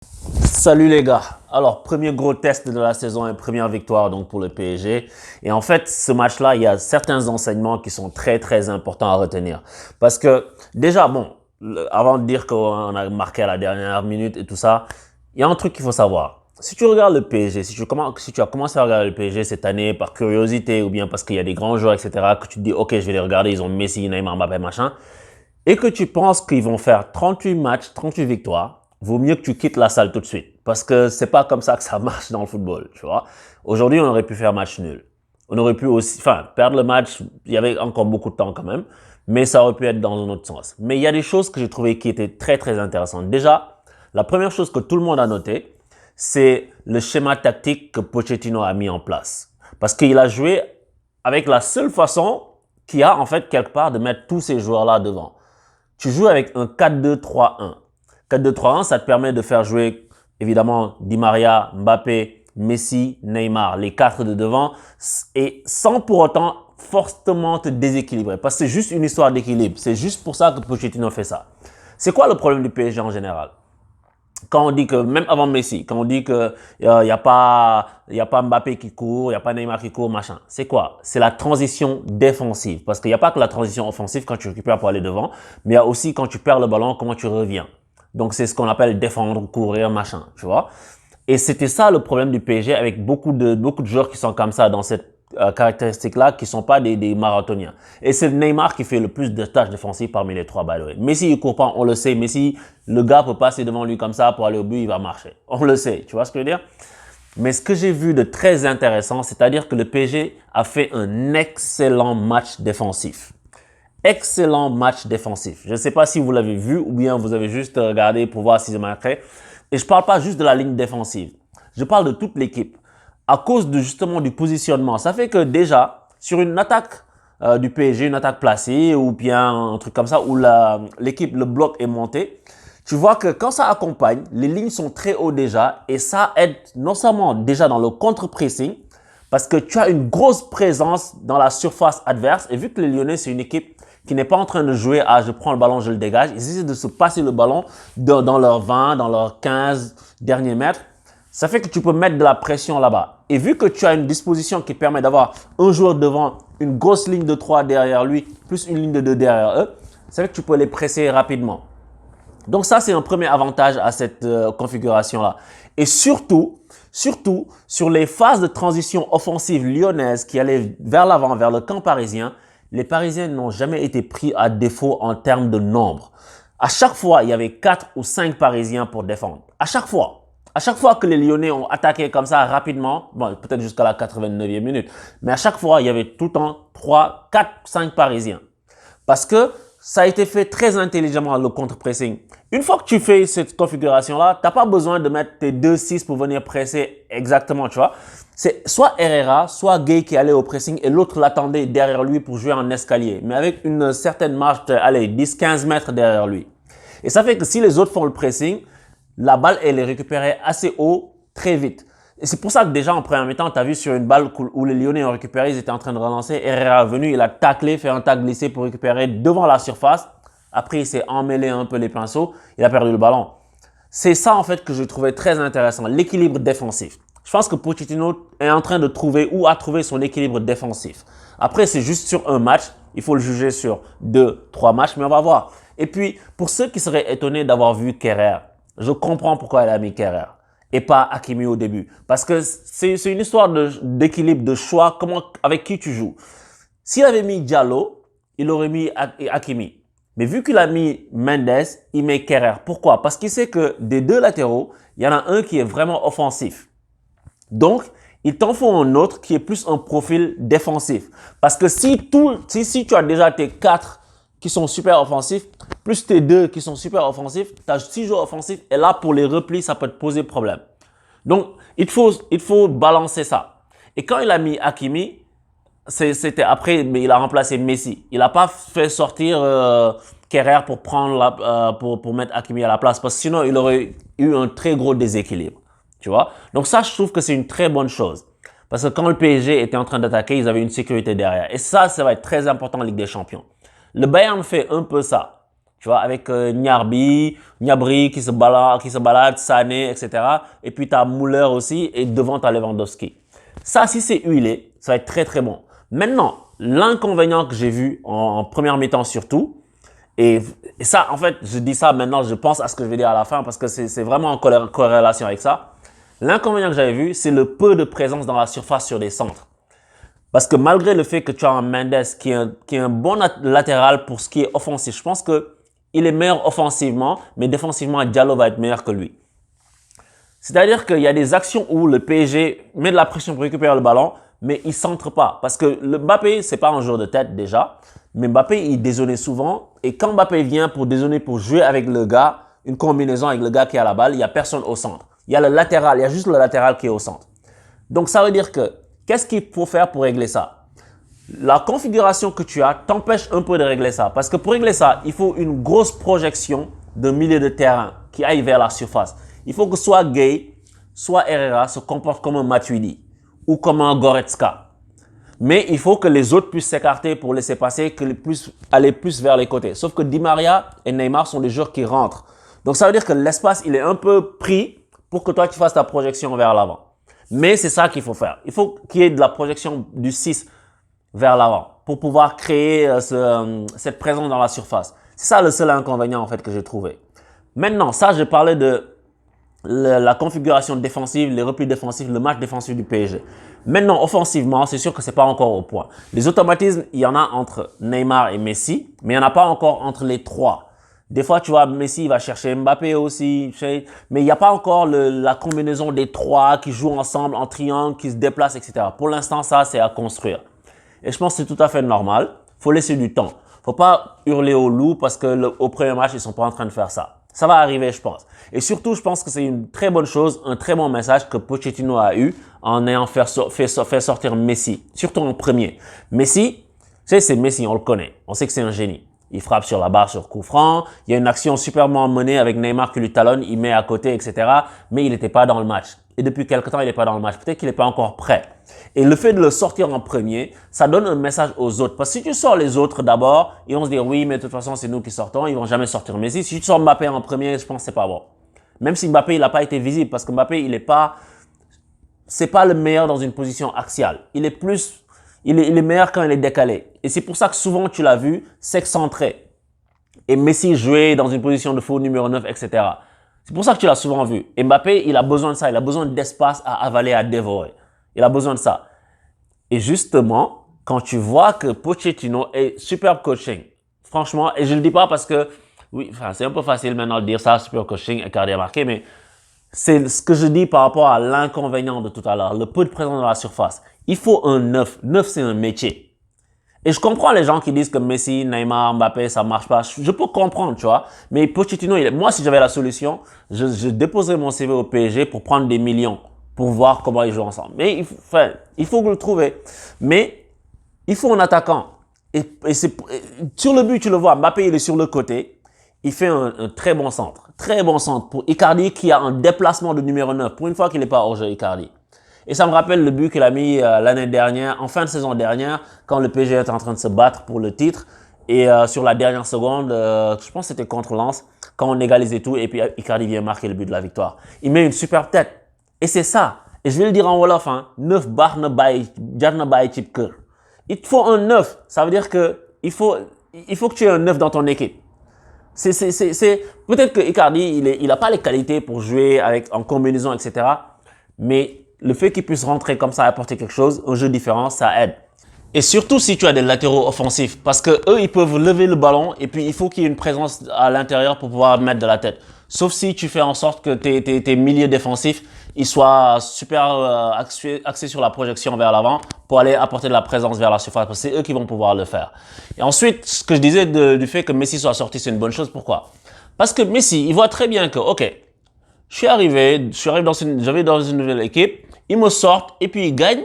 Salut les gars. Alors, premier gros test de la saison et première victoire donc pour le PSG. Et en fait, ce match-là, il y a certains enseignements qui sont très importants à retenir. Parce que déjà, bon, avant de dire qu'on a marqué à la dernière minute et tout ça, il y a un truc qu'il faut savoir. Si tu regardes le PSG, si tu as commencé à regarder le PSG cette année par curiosité ou bien parce qu'il y a des grands joueurs, etc., que tu te dis, ok, je vais les regarder, ils ont Messi, Neymar, Mbappé, machin, et que tu penses qu'ils vont faire 38 matchs, 38 victoires, vaut mieux que tu quittes la salle tout de suite. Parce que c'est pas comme ça que ça marche dans le football, tu vois. Aujourd'hui, on aurait pu faire match nul. On aurait pu aussi, enfin, perdre le match, il y avait encore beaucoup de temps quand même, mais ça aurait pu être dans un autre sens. Mais il y a des choses que j'ai trouvées qui étaient très intéressantes. Déjà, la première chose que tout le monde a noté, c'est le schéma tactique que Pochettino a mis en place. Parce qu'il a joué avec la seule façon qu'il y a en fait quelque part de mettre tous ces joueurs-là devant. Tu joues avec un 4-2-3-1. 4-2-3-1, ça te permet de faire jouer évidemment Di Maria, Mbappé, Messi, Neymar, les quatre de devant, et sans pour autant fortement te déséquilibrer. Parce que c'est juste une histoire d'équilibre. C'est juste pour ça que Pochettino fait ça. C'est quoi le problème du PSG en général? Quand on dit que, même avant Messi, quand on dit que y a pas Mbappé qui court, il n'y a pas Neymar qui court, machin. C'est quoi? C'est la transition défensive. Parce qu'il n'y a pas que la transition offensive quand tu récupères pour aller devant, mais il y a aussi quand tu perds le ballon, comment tu reviens. Donc, c'est ce qu'on appelle défendre, courir, machin, tu vois. Et c'était ça le problème du PSG avec beaucoup de joueurs qui sont comme ça dans cette caractéristique-là, qui sont pas des marathoniens. Et c'est Neymar qui fait le plus de tâches défensives parmi les trois, by the way. Messi, il court pas, on le sait. Messi, le gars peut passer devant lui comme ça pour aller au but, il va marcher. On le sait, tu vois ce que je veux dire? Mais ce que j'ai vu de très intéressant, c'est-à-dire que le PSG a fait un excellent match défensif. Excellent match défensif. Je ne sais pas si vous l'avez vu ou bien vous avez juste regardé pour voir si c'est marqué. Et je ne parle pas juste de la ligne défensive. Je parle de toute l'équipe. À cause de justement du positionnement. Ça fait que déjà, sur une attaque du PSG, une attaque placée ou bien un truc comme ça où l'équipe, le bloc est monté, tu vois que quand ça accompagne, les lignes sont très haut déjà et ça aide non seulement déjà dans le contre-pressing, parce que tu as une grosse présence dans la surface adverse. Et vu que les Lyonnais, c'est une équipe qui n'est pas en train de jouer à je prends le ballon, je le dégage. Ils essaient de se passer le ballon dans leurs 20, dans leurs 15 derniers mètres. Ça fait que tu peux mettre de la pression là-bas. Et vu que tu as une disposition qui permet d'avoir un joueur devant, une grosse ligne de 3 derrière lui, plus une ligne de 2 derrière eux, ça fait que tu peux les presser rapidement. Donc ça, c'est un premier avantage à cette configuration-là. Et surtout, sur les phases de transition offensive lyonnaise qui allaient vers l'avant, vers le camp parisien, les Parisiens n'ont jamais été pris à défaut en termes de nombre. À chaque fois, il y avait 4 ou 5 Parisiens pour défendre. À chaque fois. À chaque fois que les Lyonnais ont attaqué comme ça rapidement, bon, peut-être jusqu'à la 89e minute, mais à chaque fois, il y avait tout le temps 3, 4, 5 Parisiens. Parce que ça a été fait très intelligemment, le contre-pressing. Une fois que tu fais cette configuration-là, tu n'as pas besoin de mettre tes 2-6 pour venir presser exactement, tu vois. C'est soit Herrera, soit Gueye qui allait au pressing et l'autre l'attendait derrière lui pour jouer en escalier, mais avec une certaine marge de, allez, 10-15 mètres derrière lui. Et ça fait que si les autres font le pressing, la balle, elle est récupérée assez haut, très vite. Et c'est pour ça que déjà en première mi-temps, tu as vu sur une balle où les Lyonnais ont récupéré, ils étaient en train de relancer. Herrera est venu, il a taclé, fait un tacle glissé pour récupérer devant la surface. Après, il s'est emmêlé un peu les pinceaux, il a perdu le ballon. C'est ça en fait que je trouvais très intéressant, l'équilibre défensif. Je pense que Pochettino est en train de trouver ou a trouvé son équilibre défensif. Après, c'est juste sur un match, il faut le juger sur 2-3 matchs, mais on va voir. Et puis, pour ceux qui seraient étonnés d'avoir vu Kerrer, je comprends pourquoi il a mis Kerrer et pas Hakimi au début. Parce que c'est une histoire d'équilibre, de choix, avec qui tu joues. S'il avait mis Diallo, il aurait mis Hakimi. Mais vu qu'il a mis Mendes, il met Kerrer. Pourquoi? Parce qu'il sait que des deux latéraux, il y en a un qui est vraiment offensif. Donc, il t'en faut un autre qui est plus un profil défensif. Parce que si tu as déjà tes 4 qui sont super offensifs, plus tes 2 qui sont super offensifs, tu as 6 joueurs offensifs et là, pour les replis, ça peut te poser problème. Donc, il faut balancer ça. Et quand il a mis Hakimi, c'était après, mais il a remplacé Messi. Il n'a pas fait sortir Kerrer pour pour mettre Hakimi à la place parce que sinon, il aurait eu un très gros déséquilibre. Tu vois? Donc ça, je trouve que c'est une très bonne chose. Parce que quand le PSG était en train d'attaquer, ils avaient une sécurité derrière. Et ça va être très important en Ligue des Champions. Le Bayern fait un peu ça. Tu vois, avec Gnabry qui se balade, Sané, etc. Et puis tu as Müller aussi et devant tu as Lewandowski. Ça, si c'est huilé, ça va être très très bon. Maintenant, l'inconvénient que j'ai vu en première mi-temps surtout, et ça, en fait, je dis ça maintenant, je pense à ce que je vais dire à la fin parce que c'est vraiment en corrélation avec ça. L'inconvénient que j'avais vu, c'est le peu de présence dans la surface sur des centres. Parce que malgré le fait que tu as un Mendes qui est un bon latéral pour ce qui est offensif, je pense qu'il est meilleur offensivement, mais défensivement, Diallo va être meilleur que lui. C'est-à-dire qu'il y a des actions où le PSG met de la pression pour récupérer le ballon, mais il ne centre pas. Parce que le Mbappé, c'est pas un joueur de tête déjà, mais Mbappé, il dézonait souvent. Et quand Mbappé vient pour dézonner, pour jouer avec le gars, une combinaison avec le gars qui a la balle, il n'y a personne au centre. Il y a le latéral, il y a juste le latéral qui est au centre. Donc ça veut dire que, qu'est-ce qu'il faut faire pour régler ça? La configuration que tu as t'empêche un peu de régler ça. Parce que pour régler ça, il faut une grosse projection de milieu de terrain qui aille vers la surface. Il faut que soit Gueye, soit Herrera se comportent comme un Matuidi ou comme un Goretzka. Mais il faut que les autres puissent s'écarter pour laisser passer, que puissent aller plus vers les côtés. Sauf que Di Maria et Neymar sont des joueurs qui rentrent. Donc ça veut dire que l'espace, il est un peu pris pour que toi, tu fasses ta projection vers l'avant. Mais c'est ça qu'il faut faire. Il faut qu'il y ait de la projection du 6 vers l'avant pour pouvoir créer cette présence dans la surface. C'est ça le seul inconvénient en fait que j'ai trouvé. Maintenant, ça, je parlais de la configuration défensive, les replis défensifs, le match défensif du PSG. Maintenant, offensivement, c'est sûr que c'est pas encore au point. Les automatismes, il y en a entre Neymar et Messi, mais il n'y en a pas encore entre les trois. Des fois, tu vois, Messi va chercher Mbappé aussi, mais il n'y a pas encore la combinaison des trois qui jouent ensemble en triangle, qui se déplacent, etc. Pour l'instant, ça, c'est à construire. Et je pense que c'est tout à fait normal. Faut laisser du temps. Faut pas hurler au loup parce que au premier match, ils sont pas en train de faire ça. Ça va arriver, je pense. Et surtout, je pense que c'est une très bonne chose, un très bon message que Pochettino a eu en ayant fait sortir Messi, surtout en premier. Messi, tu sais, c'est Messi, on le connaît. On sait que c'est un génie. Il frappe sur la barre sur coup franc. Il y a une action superbement menée avec Neymar qui lui talonne, il met à côté, etc. Mais il n'était pas dans le match. Et depuis quelque temps, il n'est pas dans le match. Peut-être qu'il n'est pas encore prêt. Et le fait de le sortir en premier, ça donne un message aux autres. Parce que si tu sors les autres d'abord, ils vont se dire oui, mais de toute façon, c'est nous qui sortons. Ils vont jamais sortir Messi. Si tu sors Mbappé en premier, je pense que c'est pas bon. Même si Mbappé, il n'a pas été visible parce que Mbappé, c'est pas le meilleur dans une position axiale. Il est meilleur quand il est décalé. Et c'est pour ça que souvent, tu l'as vu, s'excentrer. Et Messi jouer dans une position de faux numéro 9, etc. C'est pour ça que tu l'as souvent vu. Et Mbappé, il a besoin de ça. Il a besoin d'espace à avaler, à dévorer. Il a besoin de ça. Et justement, quand tu vois que Pochettino est superbe coaching, franchement, et je le dis pas parce que, oui, enfin, c'est un peu facile maintenant de dire ça, superbe coaching, Icardi a marqué, mais c'est ce que je dis par rapport à l'inconvénient de tout à l'heure, le peu de présence dans la surface. Il faut un 9. 9, c'est un métier. Et je comprends les gens qui disent que Messi, Neymar, Mbappé, ça marche pas. Je peux comprendre, tu vois. Mais Pochettino, moi, si j'avais la solution, je déposerais mon CV au PSG pour prendre des millions, pour voir comment ils jouent ensemble. Mais il faut le trouver. Mais il faut un attaquant. Sur le but, tu le vois, Mbappé, il est sur le côté. Il fait un très bon centre. Très bon centre pour Icardi qui a un déplacement de numéro 9. Pour une fois qu'il n'est pas hors jeu, Icardi. Et ça me rappelle le but qu'il a mis l'année dernière, en fin de saison dernière, quand le PSG était en train de se battre pour le titre. Et sur la dernière seconde, je pense que c'était contre Lens, quand on égalise et tout, et puis Icardi vient marquer le but de la victoire. Il met une superbe tête. Et c'est ça. Et je vais le dire en Wolof, hein, 9 bar na bay, jar na bay chip cœur. Il te faut un 9. Ça veut dire que il faut que tu aies un 9 dans ton équipe. Peut-être que Icardi, il a pas les qualités pour jouer en combinaison, etc. Mais le fait qu'il puisse rentrer comme ça et apporter quelque chose, un jeu différent, ça aide. Et surtout si tu as des latéraux offensifs, parce que eux, ils peuvent lever le ballon et puis il faut qu'il y ait une présence à l'intérieur pour pouvoir mettre de la tête. Sauf si tu fais en sorte que tes milieux défensifs, ils soient super axés sur la projection vers l'avant pour aller apporter de la présence vers la surface, parce que c'est eux qui vont pouvoir le faire. Et ensuite, ce que je disais du fait que Messi soit sorti, c'est une bonne chose. Pourquoi? Parce que Messi, il voit très bien que, ok, j'avais dans une nouvelle équipe, ils me sortent et puis ils gagnent.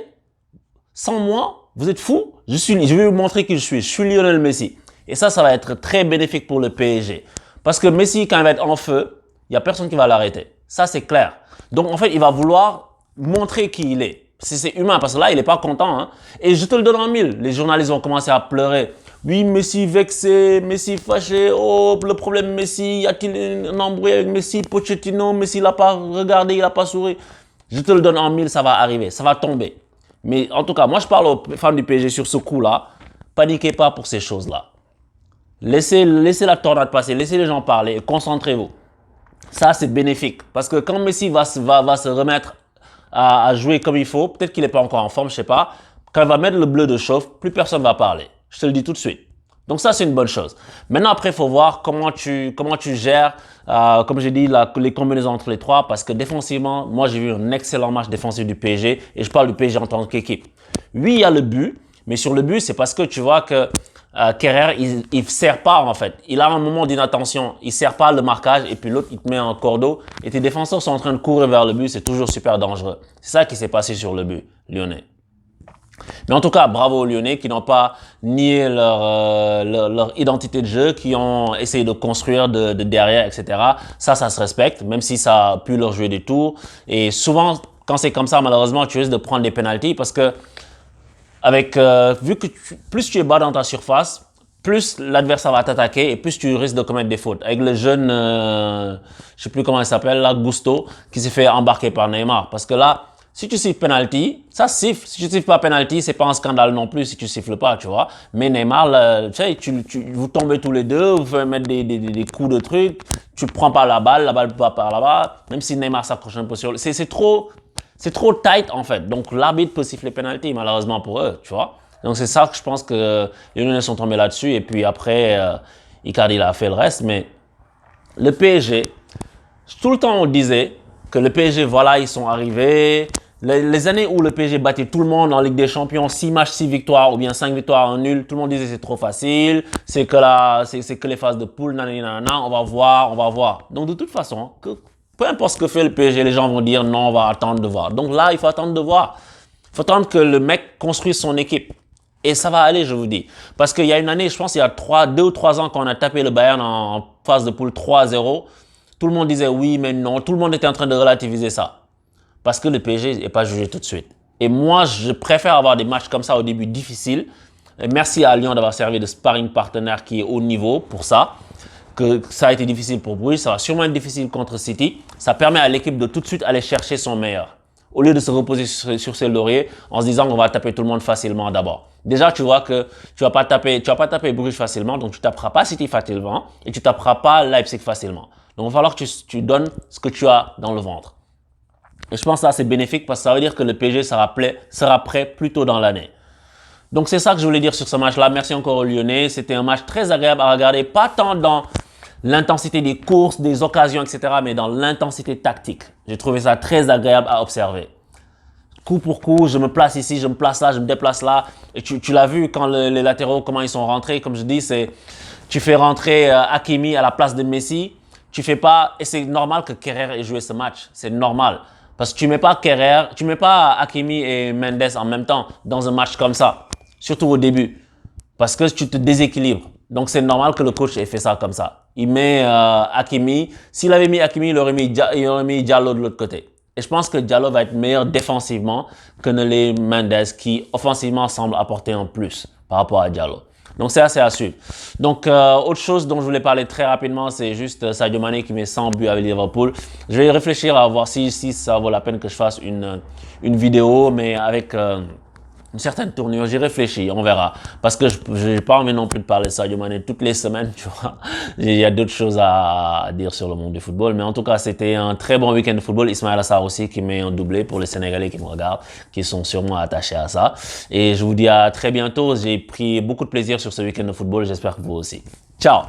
Sans moi, vous êtes fous? Je vais vous montrer qui je suis. Je suis Lionel Messi. Et ça va être très bénéfique pour le PSG. Parce que Messi, quand il va être en feu, il n'y a personne qui va l'arrêter. Ça, c'est clair. Donc, en fait, il va vouloir montrer qui il est. C'est humain, parce que là, il n'est pas content. Hein. Et je te le donne en mille. Les journalistes vont commencer à pleurer. Oui, Messi vexé, Messi fâché. Oh, le problème Messi, y a-t-il un embrouille avec Messi, Pochettino, Messi l'a pas regardé, il a pas souri. Je te le donne en mille, ça va arriver, ça va tomber. Mais en tout cas, moi je parle aux fans du PSG sur ce coup-là. Paniquez pas pour ces choses-là. Laissez la tornade passer, laissez les gens parler, concentrez-vous. Ça, c'est bénéfique. Parce que quand Messi va se remettre à jouer comme il faut, peut-être qu'il n'est pas encore en forme, je sais pas. Quand il va mettre le bleu de chauffe, plus personne va parler. Je te le dis tout de suite. Donc ça, c'est une bonne chose. Maintenant, après, il faut voir comment tu gères, comme j'ai dit, les combinaisons entre les trois. Parce que défensivement, moi, j'ai vu un excellent match défensif du PSG. Et je parle du PSG en tant qu'équipe. Oui, il y a le but. Mais sur le but, c'est parce que tu vois que Kerrer, il ne sert pas en fait. Il a un moment d'inattention. Il ne sert pas le marquage et puis l'autre, il te met en cordeau. Et tes défenseurs sont en train de courir vers le but. C'est toujours super dangereux. C'est ça qui s'est passé sur le but lyonnais. Mais en tout cas, bravo aux Lyonnais qui n'ont pas nié leur identité de jeu, qui ont essayé de construire de derrière, etc. Ça se respecte, même si ça a pu leur jouer des tours. Et souvent, quand c'est comme ça, malheureusement, tu risques de prendre des pénaltys parce que vu que plus tu es bas dans ta surface, plus l'adversaire va t'attaquer et plus tu risques de commettre des fautes. Avec le jeune, je sais plus comment il s'appelle, là, Gusto, qui s'est fait embarquer par Neymar. Parce que là, si tu siffles penalty, ça siffle. Si tu siffles pas penalty, c'est pas un scandale non plus si tu siffles pas, tu vois. Mais Neymar, là, tu sais, vous tombez tous les deux, vous faites mettre des coups de trucs, tu prends pas la balle va par là-bas. Même si Neymar s'accroche un peu sur c'est trop tight en fait. Donc l'arbitre peut siffler penalty malheureusement pour eux, tu vois. Donc c'est ça que je pense que les Lyonnais sont tombés là-dessus et puis après Icardi a fait le reste. Mais le PSG, tout le temps on disait que le PSG, voilà, ils sont arrivés. Les années où le PSG battait tout le monde en Ligue des Champions, 6 matchs, 6 victoires ou bien 5 victoires en nul, tout le monde disait c'est trop facile, c'est que les phases de poule, nanana, on va voir. Donc de toute façon, peu importe ce que fait le PSG, les gens vont dire non, on va attendre de voir. Donc là, il faut attendre de voir. Il faut attendre que le mec construise son équipe. Et ça va aller, je vous dis. Parce qu'il y a une année, je pense il y a 2 ou 3 ans, quand on a tapé le Bayern en phase de poule 3-0, tout le monde disait oui, mais non. Tout le monde était en train de relativiser ça. Parce que le PSG n'est pas jugé tout de suite. Et moi, je préfère avoir des matchs comme ça au début difficiles. Et merci à Lyon d'avoir servi de sparring partenaire qui est haut niveau pour ça. Que ça a été difficile pour Bruges, ça va sûrement être difficile contre City. Ça permet à l'équipe de tout de suite aller chercher son meilleur. Au lieu de se reposer sur ses lauriers en se disant qu'on va taper tout le monde facilement d'abord. Déjà, tu vois que tu vas pas taper Bruges facilement, donc tu taperas pas City facilement et tu taperas pas Leipzig facilement. Donc il va falloir que tu donnes ce que tu as dans le ventre. Et je pense que ça, c'est bénéfique parce que ça veut dire que le PSG sera prêt plus tôt dans l'année. Donc, c'est ça que je voulais dire sur ce match-là. Merci encore aux Lyonnais. C'était un match très agréable à regarder. Pas tant dans l'intensité des courses, des occasions, etc., mais dans l'intensité tactique. J'ai trouvé ça très agréable à observer. Coup pour coup, je me place ici, je me place là, je me déplace là. Et tu l'as vu quand les latéraux, comment ils sont rentrés. Comme je dis, tu fais rentrer Hakimi à la place de Messi. Tu fais pas, et c'est normal que Kerrer ait joué ce match. C'est normal. Parce que tu mets pas Hakimi et Mendes en même temps dans un match comme ça. Surtout au début. Parce que tu te déséquilibres. Donc c'est normal que le coach ait fait ça comme ça. Il met Hakimi. S'il avait mis Hakimi, il aurait mis Diallo de l'autre côté. Et je pense que Diallo va être meilleur défensivement que ne l'est Mendes qui offensivement semble apporter un plus par rapport à Diallo. Donc c'est assez à suivre. Donc autre chose dont je voulais parler très rapidement, c'est juste Sadio Mané qui met 100 buts avec Liverpool. Je vais réfléchir à voir si ça vaut la peine que je fasse une vidéo, mais avec une certaine tournure. J'y réfléchis, on verra. Parce que je n'ai pas envie non plus de parler de Sadio Mané toutes les semaines, tu vois. Il y a d'autres choses à dire sur le monde du football. Mais en tout cas, c'était un très bon week-end de football. Ismaël Assar aussi qui met un doublé pour les Sénégalais qui me regardent, qui sont sûrement attachés à ça. Et je vous dis à très bientôt. J'ai pris beaucoup de plaisir sur ce week-end de football. J'espère que vous aussi. Ciao!